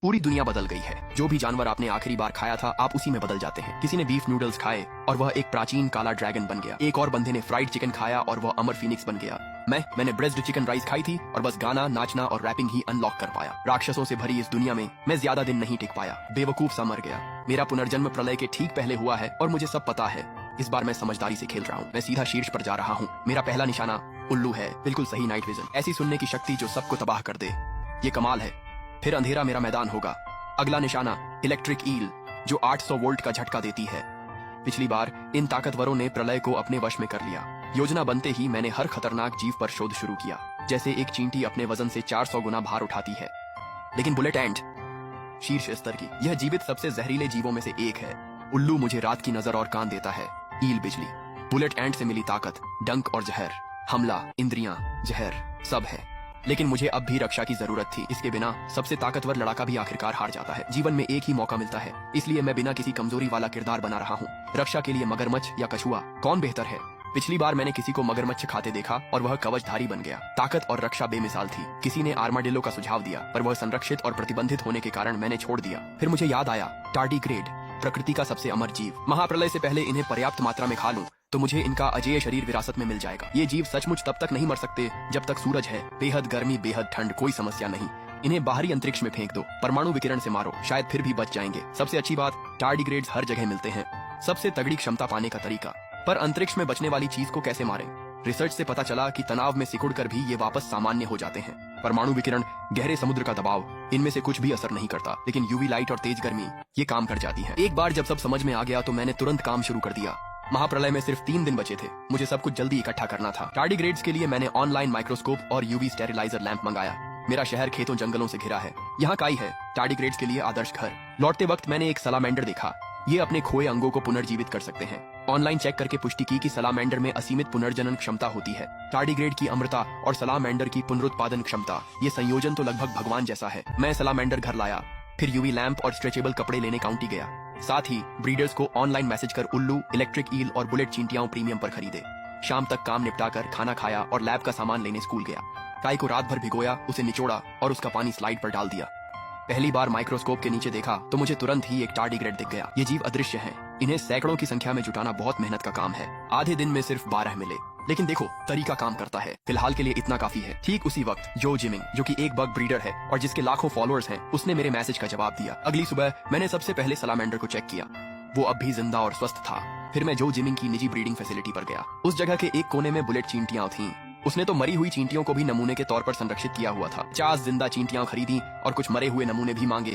पूरी दुनिया बदल गई है। जो भी जानवर आपने आखिरी बार खाया था आप उसी में बदल जाते हैं। किसी ने बीफ नूडल्स खाए और वह एक प्राचीन काला ड्रैगन बन गया। एक और बंदे ने फ्राइड चिकन खाया और वह अमर फीनिक्स बन गया। मैंने ब्रेस्ट चिकन राइस खाई थी और बस गाना, नाचना और रैपिंग ही अनलॉक कर पाया। राक्षसों से भरी इस दुनिया में मैं ज्यादा दिन नहीं टिक पाया। बेवकूफ सा मर गया। मेरा पुनर्जन्म प्रलय के ठीक पहले हुआ है और मुझे सब पता है। इस बार मैं समझदारी से खेल रहा हूँ। मैं सीधा शीर्ष पर जा रहा हूँ। मेरा पहला निशाना उल्लू है। बिल्कुल सही नाइट विजन, ऐसी सुनने की शक्ति जो सबको तबाह कर दे। ये कमाल है। फिर अंधेरा मेरा मैदान होगा। अगला निशाना इलेक्ट्रिक ईल, जो 800 वोल्ट का झटका देती है। पिछली बार इन ताकतवरों ने प्रलय को अपने वश में कर लिया। योजना बनते ही मैंने हर खतरनाक जीव पर शोध शुरू किया। जैसे एक चींटी अपने वजन से 400 गुना भार उठाती है। लेकिन बुलेट एंट शीर्ष स्तर की, यह जीवित सबसे जहरीले जीवों में से एक है। उल्लू मुझे रात की नजर और कान देता है। ईल बिजली, बुलेट एंट से मिली ताकत, डंक और जहर, हमला, इंद्रियां, जहर सब है। लेकिन मुझे अब भी रक्षा की जरूरत थी। इसके बिना सबसे ताकतवर लड़ाका भी आखिरकार हार जाता है। जीवन में एक ही मौका मिलता है, इसलिए मैं बिना किसी कमजोरी वाला किरदार बना रहा हूँ। रक्षा के लिए मगरमच्छ या कछुआ, कौन बेहतर है? पिछली बार मैंने किसी को मगरमच्छ खाते देखा और वह कवचधारी बन गया। ताकत और रक्षा बेमिसाल थी। किसी ने आर्माडिलो का सुझाव दिया पर वह संरक्षित और प्रतिबंधित होने के कारण मैंने छोड़ दिया। फिर मुझे याद आया, टार्डिग्रेड, प्रकृति का सबसे अमर जीव। महाप्रलय से पहले इन्हें पर्याप्त मात्रा में खा लूं तो मुझे इनका अजेय शरीर विरासत में मिल जाएगा। ये जीव सचमुच तब तक नहीं मर सकते जब तक सूरज है। बेहद गर्मी, बेहद ठंड, कोई समस्या नहीं। इन्हें बाहरी अंतरिक्ष में फेंक दो, परमाणु विकिरण से मारो, शायद फिर भी बच जाएंगे। सबसे अच्छी बात, टार्डिग्रेड्स हर जगह मिलते हैं। सबसे तगड़ी क्षमता पाने का तरीका। पर अंतरिक्ष में बचने वाली चीज को कैसे मारें? रिसर्च से पता चला कि तनाव में सिकुड़कर भी ये वापस सामान्य हो जाते हैं। परमाणु विकिरण, गहरे समुद्र का दबाव, इनमें से कुछ भी असर नहीं करता। लेकिन यूवी लाइट और तेज गर्मी ये काम कर जाती है। एक बार जब सब समझ में आ गया तो मैंने तुरंत काम शुरू कर दिया। महाप्रलय में सिर्फ 3 दिन बचे थे। मुझे सब कुछ जल्दी इकट्ठा करना था। टार्डिग्रेड्स के लिए मैंने ऑनलाइन माइक्रोस्कोप और यूवी स्टेरिलाइजर लैंप मंगाया। मेरा शहर खेतों जंगलों से घिरा है। यहाँ काई है, टार्डिग्रेड्स के लिए आदर्श घर। लौटते वक्त मैंने एक सलामेंडर देखा। ये अपने खोए अंगों को पुनर्जीवित कर सकते हैं। ऑनलाइन चेक करके पुष्टि की कि सलामेंडर में असीमित पुनर्जनन क्षमता होती है। टार्डिग्रेड की अमृता और सलामेंडर की पुनरुत्पादन क्षमता, ये संयोजन तो लगभग भगवान जैसा है। मैं सलामेंडर घर लाया, फिर यूवी लैंप और स्ट्रेचेबल कपड़े लेने काउंटी गया। साथ ही ब्रीडर्स को ऑनलाइन मैसेज कर उल्लू, इलेक्ट्रिक ईल और बुलेट चींटियां प्रीमियम पर खरीदे। शाम तक काम निपटाकर खाना खाया और लैब का सामान लेने स्कूल गया। काई को रात भर भिगोया, उसे निचोड़ा और उसका पानी स्लाइड पर डाल दिया। पहली बार माइक्रोस्कोप के नीचे देखा तो मुझे तुरंत ही एक टार्डिग्रेड दिख गया। ये जीव अदृश्य हैं। इन्हें सैकड़ों की संख्या में जुटाना बहुत मेहनत का काम है। आधे दिन में सिर्फ 12 मिले, लेकिन देखो तरीका काम करता है। फिलहाल के लिए इतना काफी है। ठीक उसी वक्त जो जिमिंग, जो कि एक बग ब्रीडर है और जिसके लाखों फॉलोअर्स हैं, उसने मेरे मैसेज का जवाब दिया। अगली सुबह मैंने सबसे पहले सलामेंडर को चेक किया। वो अब भी जिंदा और स्वस्थ था। फिर मैं जो जिमिंग की निजी ब्रीडिंग फैसिलिटी पर गया। उस जगह के एक कोने में बुलेट चींटियां थीं। उसने तो मरी हुई चींटियों को भी नमूने के तौर पर संरक्षित किया हुआ था। 50 जिंदा चींटियां खरीदी और कुछ मरे हुए नमूने भी मांगे।